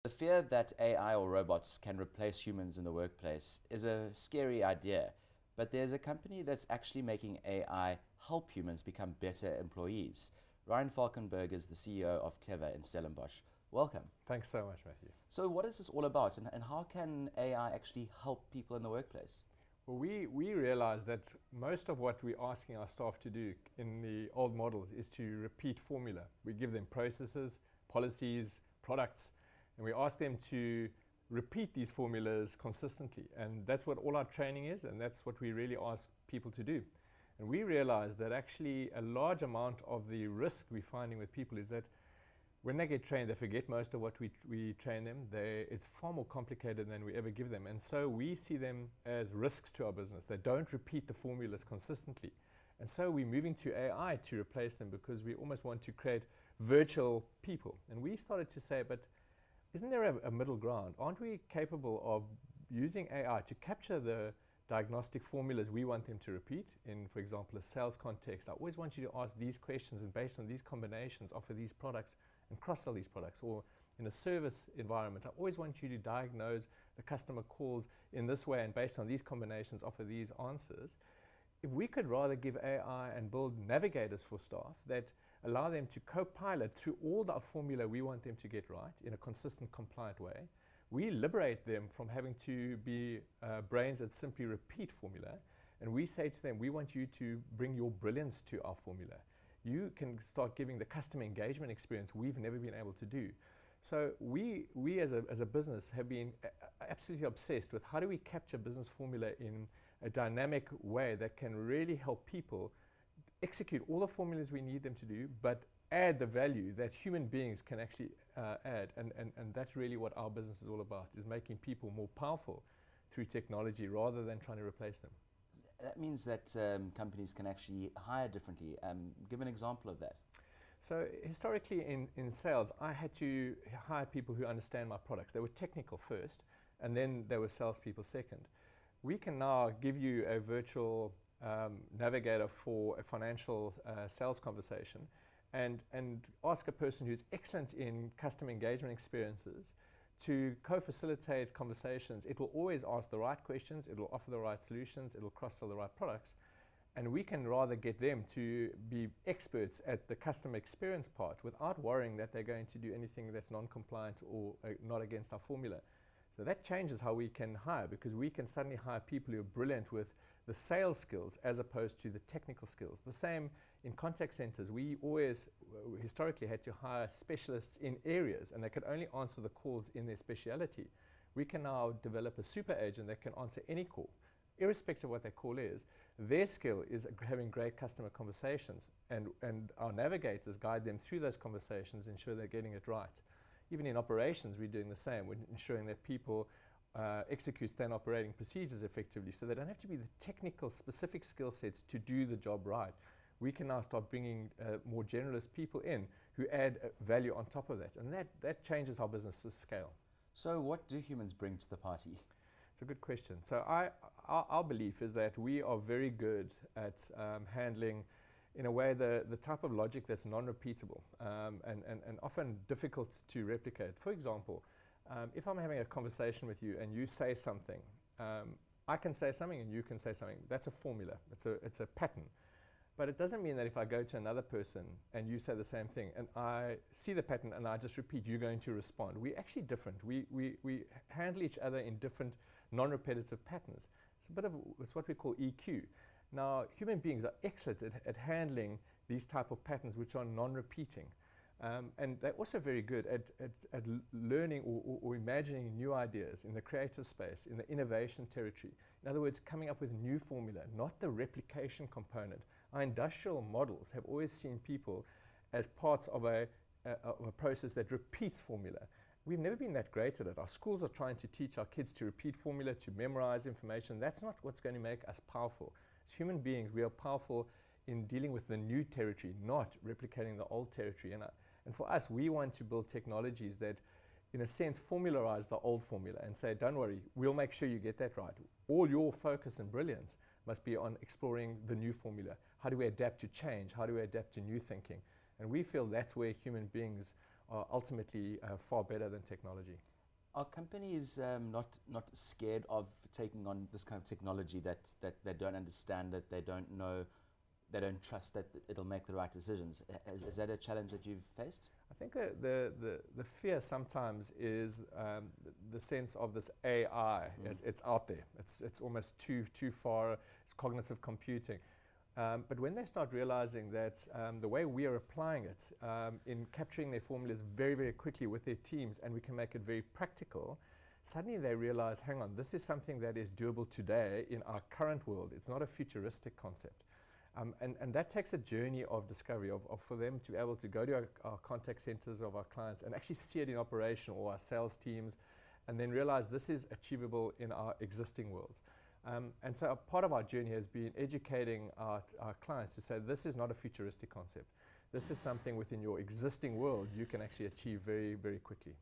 The fear that AI or robots can replace humans in the workplace is a scary idea, but there's a company that's actually making AI help humans become better employees. Ryan Falkenberg is the CEO of Clever in Stellenbosch. Welcome. Thanks so much, Matthew. So what is this all about, and how can AI actually help people in the workplace? Well, we realize that most of what we're asking our staff to do in the old models is to repeat formula. We give them processes, policies, products, and we ask them to repeat these formulas consistently. And that's what all our training is, and that's what we really ask people to do. And we realize that actually a large amount of the risk we're finding with people is that when they get trained, they forget most of what we train them. It's far more complicated than we ever give them. And so we see them as risks to our business. They don't repeat the formulas consistently. And so we're moving to AI to replace them because we almost want to create virtual people. And we started to say, but isn't there a middle ground? Aren't we capable of using AI to capture the diagnostic formulas we want them to repeat in, for example, a sales context? I always want you to ask these questions and based on these combinations offer these products and cross-sell these products. Or in a service environment, I always want you to diagnose the customer calls in this way and based on these combinations offer these answers. If we could rather give AI and build navigators for staff that allow them to co-pilot through all the formula we want them to get right in a consistent, compliant way, we liberate them from having to be brains that simply repeat formula. And we say to them, we want you to bring your brilliance to our formula. You can start giving the customer engagement experience we've never been able to do. So we as a business have been absolutely obsessed with how do we capture business formula in a dynamic way that can really help people execute all the formulas we need them to do, but add the value that human beings can actually add. And that's really what our business is all about, is making people more powerful through technology rather than trying to replace them. That means that companies can actually hire differently. Give an example of that. So historically in sales, I had to hire people who understand my products. They were technical first, and then they were salespeople second. We can now give you a virtual navigator for a financial sales conversation and ask a person who's excellent in customer engagement experiences to co-facilitate conversations. It will always ask the right questions, it will offer the right solutions, it will cross-sell the right products, and we can rather get them to be experts at the customer experience part without worrying that they're going to do anything that's non-compliant or not against our formula. So that changes how we can hire, because we can suddenly hire people who are brilliant with the sales skills as opposed to the technical skills. The same in contact centers. We always historically had to hire specialists in areas, and they could only answer the calls in their speciality. We can now develop a super agent that can answer any call, irrespective of what their call is. Their skill is having great customer conversations, and our navigators guide them through those conversations, ensure they're getting it right. Even in operations, we're doing the same. We're ensuring that people execute standard operating procedures effectively, so they don't have to be the technical specific skill sets to do the job right. We can now start bringing more generalist people in who add value on top of that, and that changes how businesses scale. So what do humans bring to the party? It's a good question. So our belief is that we are very good at handling in a way the type of logic that's non-repeatable and often difficult to replicate. For example, if I'm having a conversation with you and you say something, I can say something and you can say something. That's a formula. It's a pattern. But it doesn't mean that if I go to another person and you say the same thing and I see the pattern and I just repeat, you're going to respond. We're actually different. We handle each other in different non-repetitive patterns. It's what we call EQ. Now, human beings are excellent at handling these type of patterns which are non-repeating. And they're also very good at learning or imagining new ideas in the creative space, in the innovation territory. In other words, coming up with new formula, not the replication component. Our industrial models have always seen people as parts of a process that repeats formula. We've never been that great at it. Our schools are trying to teach our kids to repeat formula, to memorize information. That's not what's going to make us powerful. As human beings, we are powerful in dealing with the new territory, not replicating the old territory. And for us, we want to build technologies that, in a sense, formularize the old formula and say, don't worry, we'll make sure you get that right. All your focus and brilliance must be on exploring the new formula. How do we adapt to change? How do we adapt to new thinking? And we feel that's where human beings are ultimately far better than technology. Are companies not scared of taking on this kind of technology that they don't understand, that they don't know, they don't trust that it'll make the right decisions? Is that a challenge that you've faced? I think the fear sometimes is the sense of this AI. It's out there. It's almost too far. It's cognitive computing. But when they start realizing that the way we are applying it in capturing their formulas very, very quickly with their teams, and we can make it very practical, suddenly they realize, hang on, this is something that is doable today in our current world. It's not a futuristic concept. And that takes a journey of discovery, of for them to be able to go to our contact centers of our clients and actually see it in operation, or our sales teams, and then realize this is achievable in our existing worlds. And so a part of our journey has been educating our clients to say this is not a futuristic concept. This is something within your existing world you can actually achieve very, very quickly.